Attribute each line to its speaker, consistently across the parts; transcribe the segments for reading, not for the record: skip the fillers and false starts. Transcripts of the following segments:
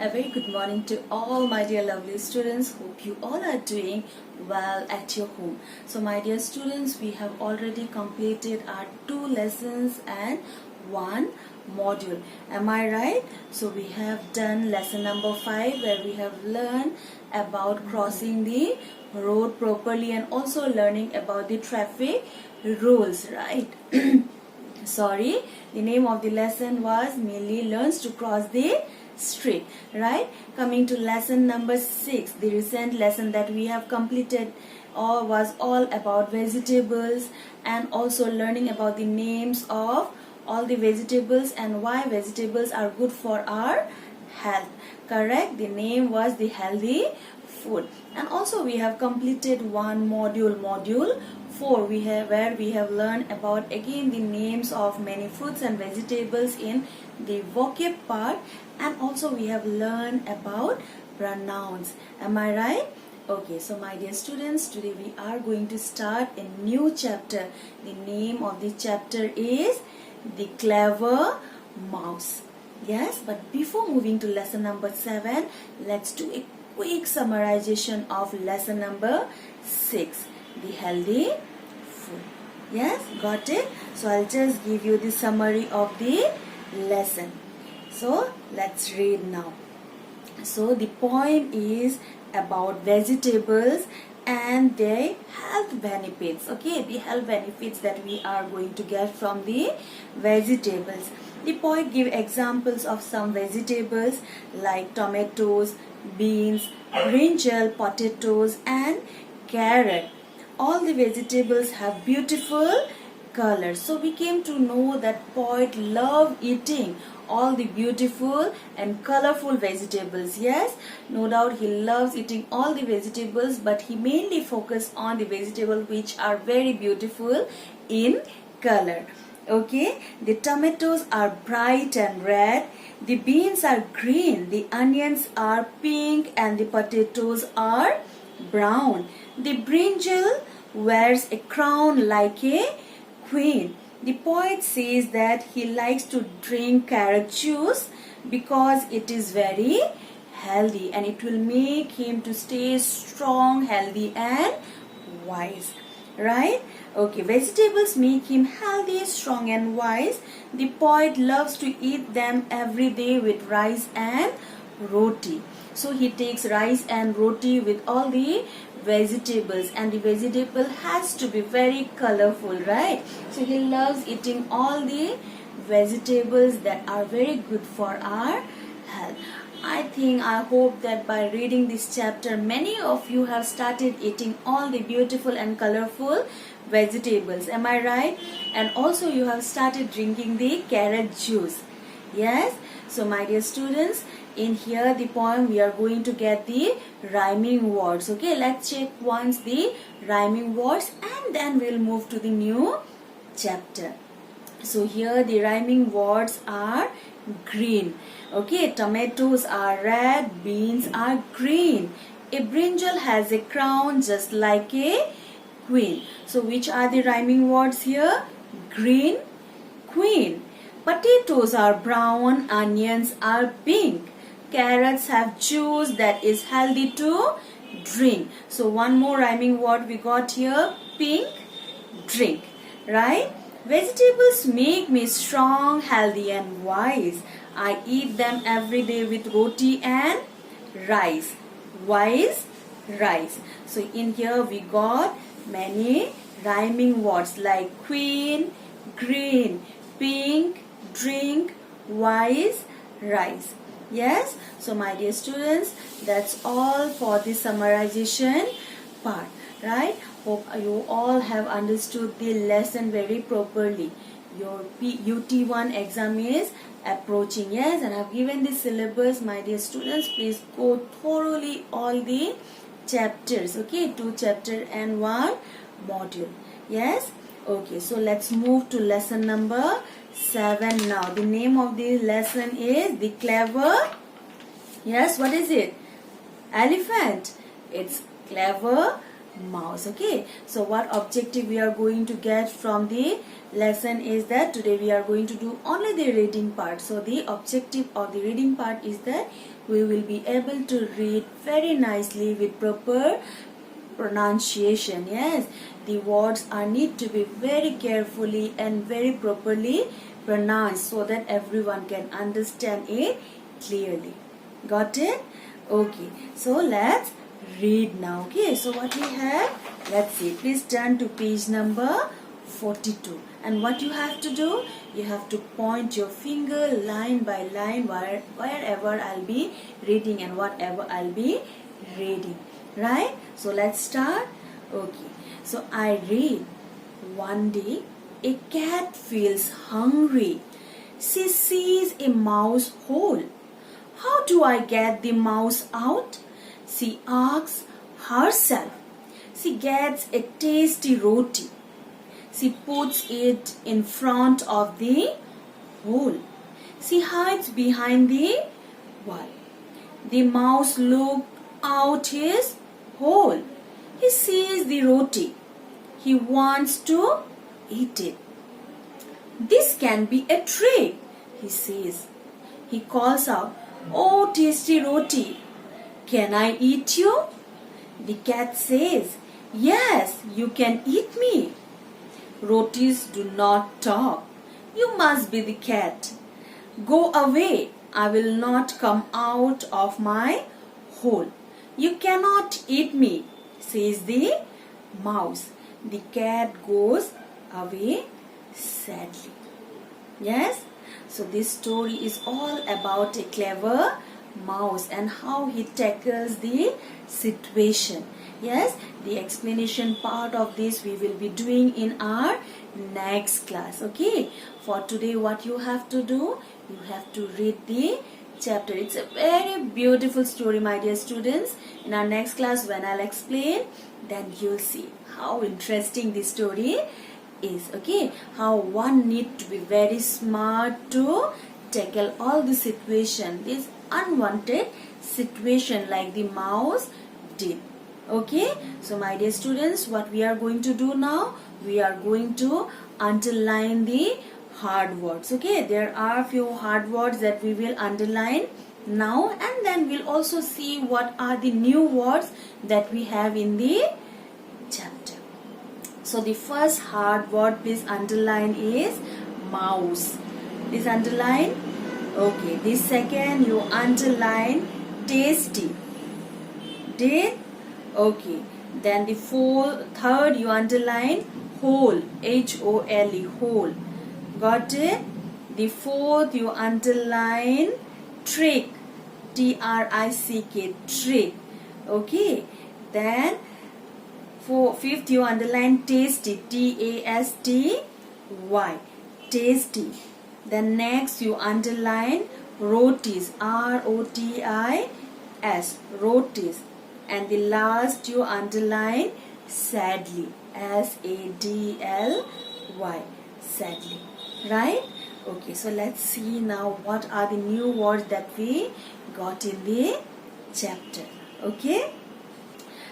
Speaker 1: A very good morning to all my dear lovely students. Hope you all are doing well at your home. So my dear students, we have already completed our 2 lessons and 1 module. Am I right? So we have done lesson number 5 where we have learned about crossing the road properly and also learning about the traffic rules, right? Sorry, the name of the lesson was Millie Learns to Cross the Street, right? Coming to lesson number 6, the recent lesson that we have completed was all about vegetables and also learning about the names of all the vegetables and why vegetables are good for our health. Correct? The name was the healthy food. And also we have completed one module 4 where we have learned about again the names of many fruits and vegetables in the vocab part, and also we have learned about pronouns. Am I right? Okay, so my dear students, today we are going to start a new chapter. The name of the chapter is The Clever Mouse. Yes, but before moving to lesson number 7, let's do a quick summarization of lesson number 6, the healthy food. Yes, got it? So I'll just give you the summary of the lesson. So let's read now. So the poem is about vegetables and their health benefits. Okay, the health benefits that we are going to get from the vegetables. The poet gives examples of some vegetables like tomatoes, beans, brinjal, potatoes and carrot. All the vegetables have beautiful colors. So we came to know that poet loved eating all the beautiful and colorful vegetables. Yes, no doubt he loves eating all the vegetables, but he mainly focused on the vegetables which are very beautiful in color. Okay, the tomatoes are bright and red, the beans are green, the onions are pink and the potatoes are brown. The brinjal wears a crown like a queen. The poet says that he likes to drink carrot juice because it is very healthy and it will make him to stay strong, healthy and wise. Right? Okay, vegetables make him healthy, strong and wise. The poet loves to eat them every day with rice and roti. So he takes rice and roti with all the vegetables, and the vegetable has to be very colorful, right? So he loves eating all the vegetables that are very good for our health. I hope that by reading this chapter, many of you have started eating all the beautiful and colorful vegetables. Am I right? And also you have started drinking the carrot juice. Yes? So my dear students, in here the poem we are going to get the rhyming words. Okay, let's check once the rhyming words and then we'll move to the new chapter. So here the rhyming words are green. Okay, tomatoes are red, beans are green. A brinjal has a crown just like a queen. So which are the rhyming words here? Green, queen. Potatoes are brown, onions are pink. Carrots have juice that is healthy to drink. So one more rhyming word we got here, pink, drink, right? Vegetables make me strong, healthy and wise. I eat them every day with roti and rice. Wise, rice. So in here we got many rhyming words like queen, green, pink, drink, wise, rice. Yes, so my dear students, that's all for the summarization part, right? Hope you all have understood the lesson very properly. Your UT1 exam is approaching, yes, and I've given the syllabus. My dear students, please go thoroughly all the chapters, okay, 2 chapter and 1 module. Yes, okay, so let's move to lesson number 7 now. The name of the lesson is The Clever, yes, what is it? Elephant. It's Clever mouse. Okay, so what objective we are going to get from the lesson is that today we are going to do only the reading part. So the objective of the reading part is that we will be able to read very nicely with proper pronunciation. Yes, the words are need to be very carefully and very properly pronounced so that everyone can understand it clearly. Got it? Okay, so let's read now. Okay, so what we have, let's see. Please turn to page number 42. And what you have to do, you have to point your finger line by line wherever I'll be reading and whatever I'll be reading. Right? So let's start. Okay, so I read. One day, a cat feels hungry. She sees a mouse hole. How do I get the mouse out? She asks herself. She gets a tasty roti. She puts it in front of the hole. She hides behind the wall. The mouse looks out his hole. He sees the roti. He wants to eat it. This can be a trick, he says. He calls out, "Oh, tasty roti, can I eat you?" The cat says, "Yes, you can eat me." Rotis do not talk. You must be the cat. Go away. I will not come out of my hole. You cannot eat me, says the mouse. The cat goes away sadly. Yes? So this story is all about a clever mouse and how he tackles the situation. Yes, the explanation part of this we will be doing in our next class. Okay, for today what you have to do, you have to read the chapter. It's a very beautiful story, my dear students. In our next class when I'll explain, then you'll see how interesting this story is. Okay, how one need to be very smart to tackle all the situation, this unwanted situation like the mouse did. Okay, so my dear students, what we are going to do now, we are going to underline the hard words. Okay, there are few hard words that we will underline now, and then we'll also see what are the new words that we have in the chapter. So the first hard word please underline is mouse. Please underline. Okay, the second you underline tasty. Did? Okay, then the third you underline hole, H-O-L-E, hole. Got it? The fourth you underline trick, T-R-I-C-K, trick. Okay, then fifth you underline tasty, T-A-S-T-Y, tasty. Then next you underline rotis, R-O-T-I-S, rotis. And the last you underline sadly, S-A-D-L-Y, sadly. Right? Okay, so let's see now what are the new words that we got in the chapter. Okay?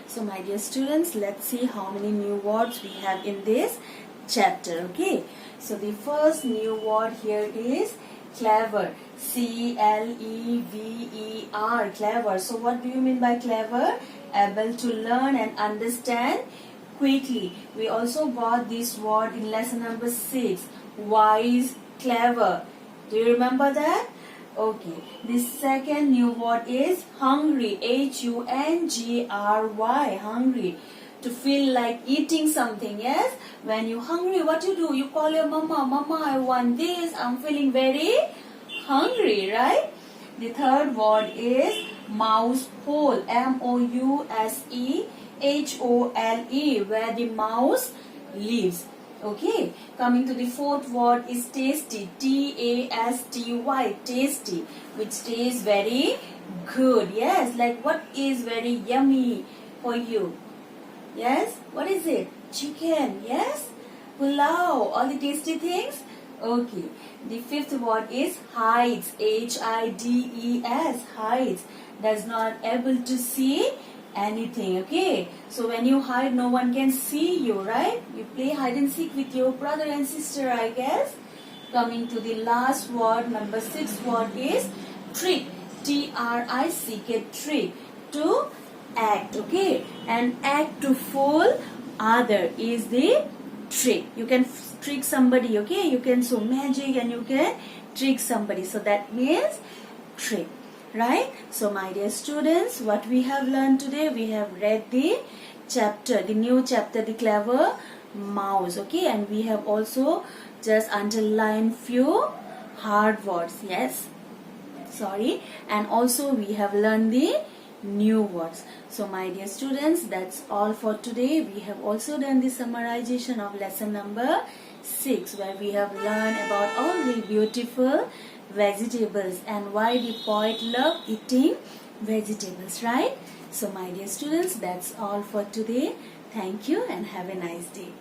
Speaker 1: So my dear students, let's see how many new words we have in this chapter. Okay? So the first new word here is clever, C-L-E-V-E-R, clever. So what do you mean by clever? Able to learn and understand quickly. We also got this word in lesson number 6, wise, clever. Do you remember that? Okay. The second new word is hungry, H-U-N-G-R-Y, hungry. To feel like eating something. Yes, when you're hungry, what you do? You call your mama, "Mama, I want this, I'm feeling very hungry," right? The third word is mouse hole, M-O-U-S-E-H-O-L-E, where the mouse lives. Okay, coming to the fourth word is tasty, T-A-S-T-Y, tasty, which tastes very good. Yes, like what is very yummy for you? Yes, what is it? Chicken, yes? Pulao, all the tasty things? Okay, the fifth word is hides, H-I-D-E-S, hides, does not able to see anything. Okay, so when you hide, no one can see you, right? You play hide and seek with your brother and sister, I guess. Coming to the last word, number 6 word is trick. T-R-I-C-K, trick. To act, okay, and act to fool other is the trick. You can trick somebody, okay, you can show magic and you can trick somebody, so that means trick, right? So my dear students, what we have learned today, we have read the chapter, the new chapter, The Clever Mouse, okay, and we have also just underlined few hard words, yes, sorry, and also we have learned the new words. So my dear students, that's all for today. We have also done the summarization of lesson number 6, where we have learned about all the beautiful vegetables and why the poet loved eating vegetables, right? So my dear students, that's all for today. Thank you and have a nice day.